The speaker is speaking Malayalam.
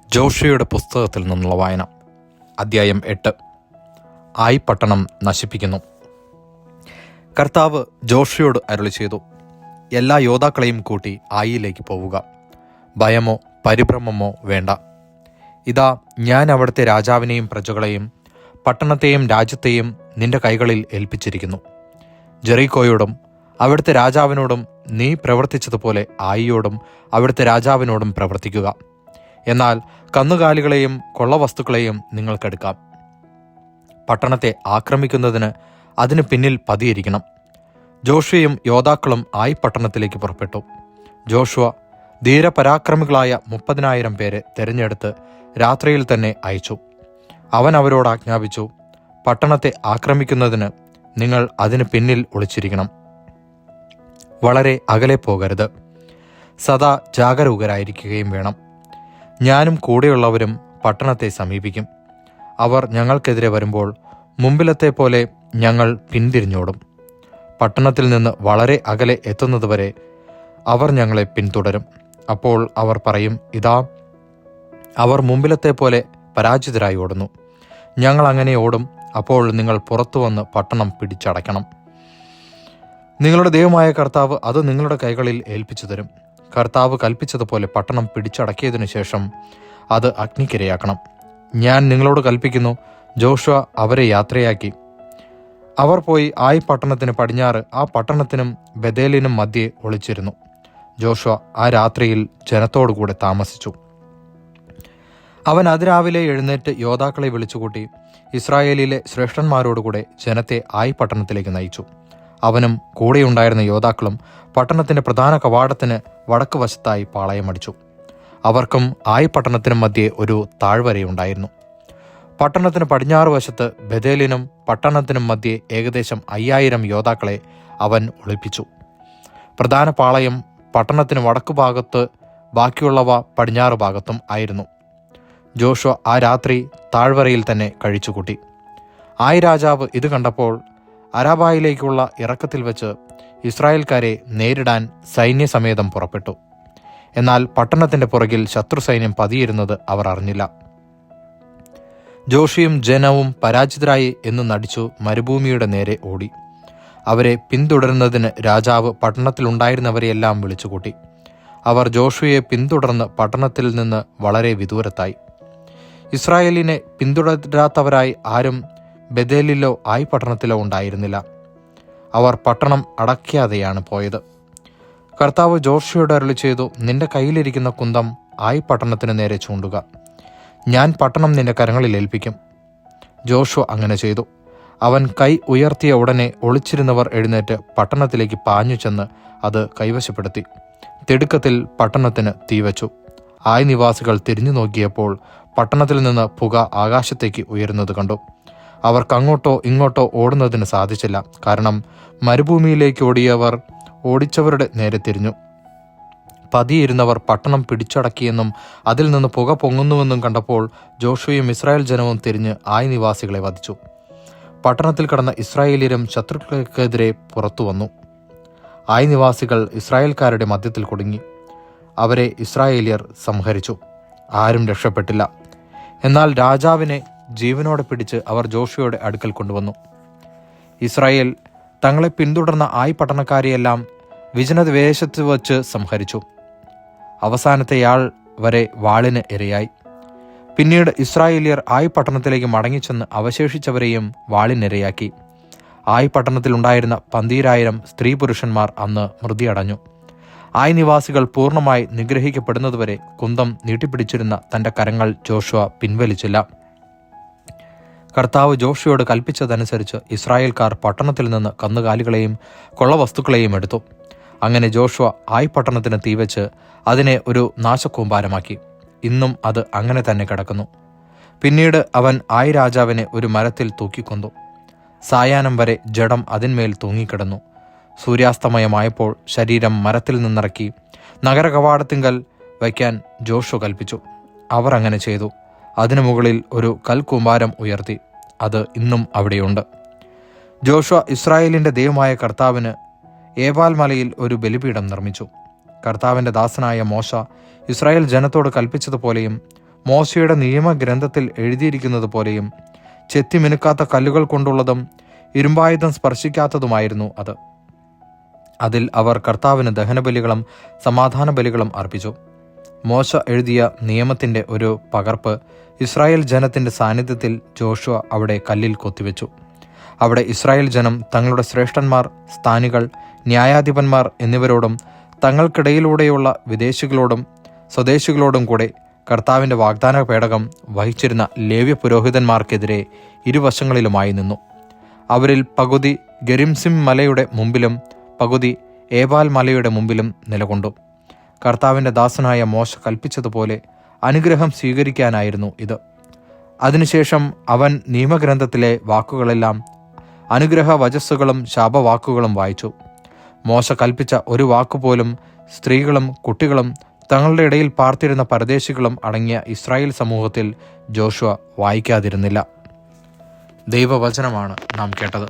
ജോഷുവയുടെ പുസ്തകത്തിൽ നിന്നുള്ള വായന. അധ്യായം 8. ആയി പട്ടണം നശിപ്പിക്കുന്നു. കർത്താവ് ജോഷുവയോട് അരുളി ചെയ്തു, എല്ലാ യോദ്ധാക്കളെയും കൂട്ടി ആയിയിലേക്ക് പോവുക. ഭയമോ പരിഭ്രമമോ വേണ്ട. ഇതാ, ഞാൻ അവിടുത്തെ രാജാവിനെയും പ്രജകളെയും പട്ടണത്തെയും രാജ്യത്തെയും നിന്റെ കൈകളിൽ ഏൽപ്പിച്ചിരിക്കുന്നു. ജെറിക്കോയോടും അവിടുത്തെ രാജാവിനോടും നീ പ്രവർത്തിച്ചതുപോലെ ആയിയോടും അവിടുത്തെ രാജാവിനോടും പ്രവർത്തിക്കുക. എന്നാൽ കന്നുകാലികളെയും കൊള്ളവസ്തുക്കളെയും നിങ്ങൾക്കെടുക്കാം. പട്ടണത്തെ ആക്രമിക്കുന്നതിന് അതിന് പിന്നിൽ പതിയിരിക്കണം. ജോഷുവയും യോദ്ധാക്കളും ആയി പട്ടണത്തിലേക്ക് പുറപ്പെട്ടു. ജോഷുവ ധീരപരാക്രമികളായ 30,000 പേരെ തെരഞ്ഞെടുത്ത് രാത്രിയിൽ തന്നെ അയച്ചു. അവൻ അവരോട് ആജ്ഞാപിച്ചു, പട്ടണത്തെ ആക്രമിക്കുന്നതിന് നിങ്ങൾ അതിന് പിന്നിൽ ഒളിച്ചിരിക്കണം. വളരെ അകലെ പോകരുത്. സദാ ജാഗരൂകരായിരിക്കുകയും വേണം. ഞാനും കൂടെയുള്ളവരും പട്ടണത്തെ സമീപിക്കും. അവർ ഞങ്ങൾക്കെതിരെ വരുമ്പോൾ മുമ്പിലത്തെ പോലെ ഞങ്ങൾ പിന്തിരിഞ്ഞോടും. പട്ടണത്തിൽ നിന്ന് വളരെ അകലെ എത്തുന്നതുവരെ അവർ ഞങ്ങളെ പിന്തുടരും. അപ്പോൾ അവർ പറയും, ഇതാ, അവർ മുമ്പിലത്തെ പോലെ പരാജിതരായി ഓടുന്നു. ഞങ്ങൾ അങ്ങനെ ഓടും. അപ്പോൾ നിങ്ങൾ പുറത്തു വന്ന് പട്ടണം പിടിച്ചടയ്ക്കണം. നിങ്ങളുടെ ദൈവമായ കർത്താവ് അത് നിങ്ങളുടെ കൈകളിൽ ഏൽപ്പിച്ചു തരും. കർത്താവ് കൽപ്പിച്ചതുപോലെ പട്ടണം പിടിച്ചടക്കിയതിനു ശേഷം അത് അഗ്നിക്കിരയാക്കണം. ഞാൻ നിങ്ങളോട് കൽപ്പിക്കുന്നു. ജോഷുവ അവരെ യാത്രയാക്കി. അവർ പോയി ആയി പട്ടണത്തിന് പടിഞ്ഞാറ് ആ പട്ടണത്തിനും ബഥേലിനും മധ്യേ ഒളിച്ചിരുന്നു. ജോഷുവ ആ രാത്രിയിൽ ജനത്തോടുകൂടെ താമസിച്ചു. അവൻ അതിരാവിലെ എഴുന്നേറ്റ് യോദ്ധാക്കളെ വിളിച്ചുകൂട്ടി ഇസ്രായേലിലെ ശ്രേഷ്ഠന്മാരോടുകൂടെ ജനത്തെ ആയി പട്ടണത്തിലേക്ക് നയിച്ചു. അവനും കൂടെയുണ്ടായിരുന്ന യോദ്ധാക്കളും പട്ടണത്തിന്റെ പ്രധാന കവാടത്തിന് വടക്ക് വശത്തായി പാളയമടിച്ചു. അവർക്കും ആയി പട്ടണത്തിനും മധ്യേ ഒരു താഴ്വരയുണ്ടായിരുന്നു. പട്ടണത്തിന് പടിഞ്ഞാറ് വശത്ത് ബഥേലിനും പട്ടണത്തിനും മധ്യേ ഏകദേശം 5000 യോദ്ധാക്കളെ അവൻ ഒളിപ്പിച്ചു. പ്രധാന പാളയം പട്ടണത്തിന് വടക്കു ഭാഗത്ത്, ബാക്കിയുള്ളവ പടിഞ്ഞാറ് ഭാഗത്തും ആയിരുന്നു. ജോഷുവ ആ രാത്രി താഴ്വരയിൽ തന്നെ കഴിച്ചുകൂട്ടി. ആയി രാജാവ് ഇത് കണ്ടപ്പോൾ അരാബായിലേക്കുള്ള ഇറക്കത്തിൽ വെച്ച് ഇസ്രായേൽക്കാരെ നേരിടാൻ സൈന്യസമേതം പുറപ്പെട്ടു. എന്നാൽ പട്ടണത്തിന്റെ പുറകിൽ ശത്രു സൈന്യം പതിയിരുന്നത് അവർ അറിഞ്ഞില്ല. ജോഷിയും ജനവും പരാജിതരായി എന്ന് നടിച്ചു മരുഭൂമിയുടെ നേരെ ഓടി. അവരെ പിന്തുടരുന്നതിന് രാജാവ് പട്ടണത്തിലുണ്ടായിരുന്നവരെയെല്ലാം വിളിച്ചുകൂട്ടി. അവർ ജോഷുവയെ പിന്തുടർന്ന് പട്ടണത്തിൽ നിന്ന് വളരെ വിദൂരത്തായി. ഇസ്രായേലിനെ പിന്തുടരാത്തവരായി ആരും ബഥേലിലോ ആയി പട്ടണത്തിലോ ഉണ്ടായിരുന്നില്ല. അവർ പട്ടണം അടയ്ക്കാതെയാണ് പോയത്. കർത്താവ് ജോഷുവയോട് അരുളി ചെയ്തു, നിന്റെ കയ്യിലിരിക്കുന്ന കുന്തം ആയി പട്ടണത്തിന് നേരെ ചൂണ്ടുക. ഞാൻ പട്ടണം നിന്റെ കരങ്ങളിൽ ഏൽപ്പിക്കും. ജോഷുവ അങ്ങനെ ചെയ്തു. അവൻ കൈ ഉയർത്തിയ ഉടനെ ഒളിച്ചിരുന്നവർ എഴുന്നേറ്റ് പട്ടണത്തിലേക്ക് പാഞ്ഞു ചെന്ന് അത് കൈവശപ്പെടുത്തി. തിടുക്കത്തിൽ പട്ടണത്തിന് തീവച്ചു. ആയി നിവാസികൾ തിരിഞ്ഞു നോക്കിയപ്പോൾ പട്ടണത്തിൽ നിന്ന് പുക ആകാശത്തേക്ക് ഉയരുന്നത് കണ്ടു. അവർക്ക് അങ്ങോട്ടോ ഇങ്ങോട്ടോ ഓടുന്നതിന് സാധിച്ചില്ല. കാരണം മരുഭൂമിയിലേക്ക് ഓടിച്ചവരുടെ നേരെ തിരിഞ്ഞു. പതിയിരുന്നവർ പട്ടണം പിടിച്ചടക്കിയെന്നും അതിൽ നിന്ന് പുക പൊങ്ങുന്നുവെന്നും കണ്ടപ്പോൾ ജോഷുവയും ഇസ്രായേൽ ജനവും തിരിഞ്ഞ് ആയി നിവാസികളെ വധിച്ചു. പട്ടണത്തിൽ കടന്ന ഇസ്രായേലിയരും ശത്രുക്കൾക്കെതിരെ പുറത്തു വന്നു. ആയി നിവാസികൾ ഇസ്രായേൽക്കാരുടെ മധ്യത്തിൽ കുടുങ്ങി. അവരെ ഇസ്രായേലിയർ സംഹരിച്ചു. ആരും രക്ഷപ്പെട്ടില്ല. എന്നാൽ രാജാവിനെ ജീവനോടെ പിടിച്ച് അവർ ജോഷുവയുടെ അടുക്കൽ കൊണ്ടുവന്നു. ഇസ്രായേൽ തങ്ങളെ പിന്തുടർന്ന ആയി പട്ടണക്കാരെയെല്ലാം വിജനദേശത്ത് വച്ച് സംഹരിച്ചു. അവസാനത്തെയാൾ വരെ വാളിന് ഇരയായി. പിന്നീട് ഇസ്രായേലിയർ ആയി പട്ടണത്തിലേക്ക് മടങ്ങിച്ചെന്ന് അവശേഷിച്ചവരെയും വാളിനിരയാക്കി. ആയി പട്ടണത്തിലുണ്ടായിരുന്ന 12,000 സ്ത്രീ പുരുഷന്മാർ അന്ന് മൃതിയടഞ്ഞു. ആയി നിവാസികൾ പൂർണ്ണമായി നിഗ്രഹിക്കപ്പെടുന്നതുവരെ കുന്തം നീട്ടിപ്പിടിച്ചിരുന്ന തന്റെ കരങ്ങൾ ജോഷുവ പിൻവലിച്ചില്ല. കർത്താവ് ജോഷുവയോട് കൽപ്പിച്ചതനുസരിച്ച് ഇസ്രായേൽക്കാർ പട്ടണത്തിൽ നിന്ന് കന്നുകാലികളെയും കൊള്ളവസ്തുക്കളെയും എടുത്തു. അങ്ങനെ ജോഷുവ ആയി പട്ടണത്തിന് തീവച്ച് അതിനെ ഒരു നാശകൂമ്പാരമാക്കി. ഇന്നും അത് അങ്ങനെ തന്നെ കിടക്കുന്നു. പിന്നീട് അവൻ ആയി രാജാവിനെ ഒരു മരത്തിൽ തൂക്കിക്കൊന്നു. സായാഹ്നം വരെ ജഡം അതിന്മേൽ തൂങ്ങിക്കിടന്നു. സൂര്യാസ്തമയമായപ്പോൾ ശരീരം മരത്തിൽ നിന്നിറക്കി നഗര കവാടത്തിങ്കൽ വയ്ക്കാൻ ജോഷു കൽപ്പിച്ചു. അവർ അങ്ങനെ ചെയ്തു. അതിനു മുകളിൽ ഒരു കൽക്കൂമ്പാരം ഉയർത്തി. അത് ഇന്നും അവിടെയുണ്ട്. ജോഷുവ ഇസ്രായേലിന്റെ ദൈവമായ കർത്താവിന് ഏബാൽ മലയിൽ ഒരു ബലിപീഠം നിർമ്മിച്ചു. കർത്താവിന്റെ ദാസനായ മോശ ഇസ്രായേൽ ജനത്തോട് കൽപ്പിച്ചതുപോലെയും മോശയുടെ നിയമഗ്രന്ഥത്തിൽ എഴുതിയിരിക്കുന്നത് പോലെയും ചെത്തിമിനുക്കാത്ത കല്ലുകൾ കൊണ്ടുള്ളതും ഇരുമ്പായുധം സ്പർശിക്കാത്തതുമായിരുന്നു അത്. അതിൽ അവർ കർത്താവിന് ദഹനബലികളും സമാധാന ബലികളും അർപ്പിച്ചു. മോശ എഴുതിയ നിയമത്തിൻ്റെ ഒരു പകർപ്പ് ഇസ്രായേൽ ജനത്തിൻ്റെ സാന്നിധ്യത്തിൽ ജോഷുവ അവിടെ കല്ലിൽ കൊത്തിവെച്ചു. അവിടെ ഇസ്രായേൽ ജനം തങ്ങളുടെ ശ്രേഷ്ഠന്മാർ, സ്ഥാനികൾ, ന്യായാധിപന്മാർ എന്നിവരോടും തങ്ങൾക്കിടയിലൂടെയുള്ള വിദേശികളോടും സ്വദേശികളോടും കൂടെ കർത്താവിൻ്റെ വാഗ്ദാന പേടകം വഹിച്ചിരുന്ന ലേവ്യ പുരോഹിതന്മാർക്കെതിരെ ഇരുവശങ്ങളിലുമായി നിന്നു. അവരിൽ പകുതി ഗെരിംസിം മലയുടെ മുമ്പിലും പകുതി ഏബാൽ മലയുടെ മുമ്പിലും നിലകൊണ്ടു. കർത്താവിൻ്റെ ദാസനായ മോശ കൽപ്പിച്ചതുപോലെ അനുഗ്രഹം സ്വീകരിക്കാനായിരുന്നു ഇത്. അതിനുശേഷം അവൻ നിയമഗ്രന്ഥത്തിലെ വാക്കുകളെല്ലാം അനുഗ്രഹ വചസ്സുകളും ശാപവാക്കുകളും വായിച്ചു. മോശ കൽപ്പിച്ച ഒരു വാക്കുപോലും സ്ത്രീകളും കുട്ടികളും തങ്ങളുടെ ഇടയിൽ പാർത്തിരുന്ന പരദേശികളും അടങ്ങിയ ഇസ്രായേൽ സമൂഹത്തിൽ ജോഷുവ വായിക്കാതിരുന്നില്ല. ദൈവവചനമാണ് നാം കേട്ടത്.